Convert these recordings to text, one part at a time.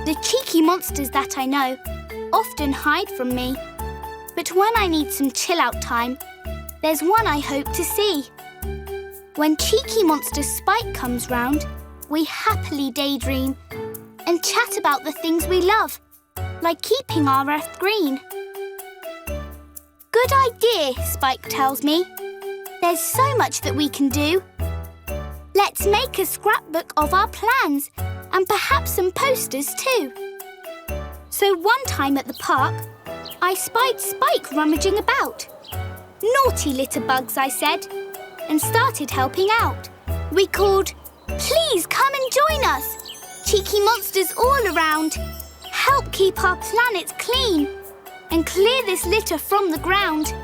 The cheeky monsters that I know often hide from me. But when I need some chill-out time, there's one I hope to see. When cheeky monster Spike comes round, we happily daydream and chat about the things we love, like keeping our earth green. Good idea, Spike tells me. There's so much that we can do. Let's make a scrapbook of our plans and perhaps some posters too. So one time at the park, I spied Spike rummaging about. Naughty little bugs, I said, and started helping out. We called, "Please come and join us! Cheeky monsters all around! Help keep our planet clean and clear this litter from the ground."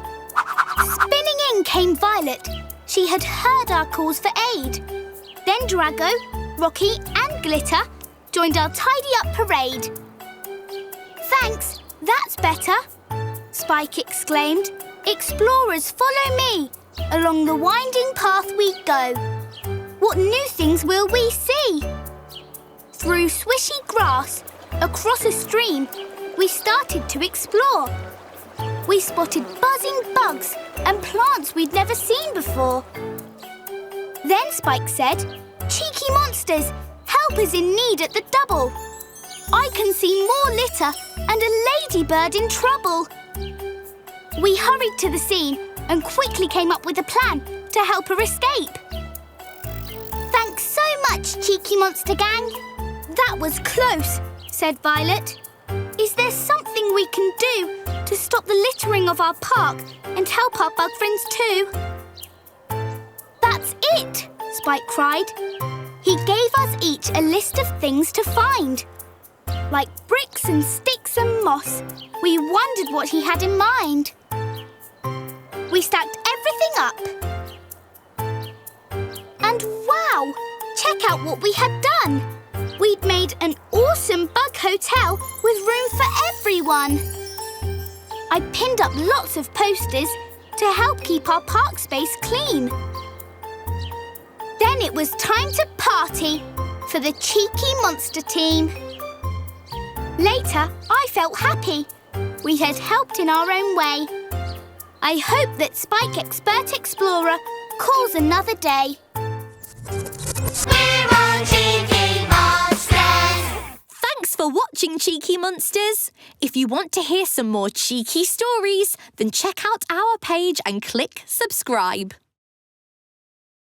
Spinning in came Violet. She had heard our calls for aid. Then Drago, Rocky and Glitter joined our tidy-up parade. "Thanks, that's better," Spike exclaimed. "Explorers, follow me. Along the winding path we go. What new things will we see?" Through swishy grass, across a stream, we started to explore. We spotted buzzing bugs and plants we'd never seen before. Then Spike said, "Cheeky monsters, help is in need at the double. I can see more litter and a ladybird in trouble." We hurried to the scene and quickly came up with a plan to help her escape. "Thanks so much, Cheeky Monster Gang." "That was close," said Violet. "Is there something we can do to stop the littering of our park and help our bug friends too?" "That's it!" Spike cried. He gave us each a list of things to find. Like bricks and sticks and moss, we wondered what he had in mind. We stacked everything up. And wow! Check out what we had done! We'd made an awesome bug hotel with room for everyone. I pinned up lots of posters to help keep our park space clean. Then it was time to party for the Cheeky Monster team. Later, I felt happy. We had helped in our own way. I hope that Spike Expert Explorer calls another day. We're all Cheeky Monsters! Thanks for watching, Cheeky Monsters. If you want to hear some more cheeky stories, then check out our page and click subscribe.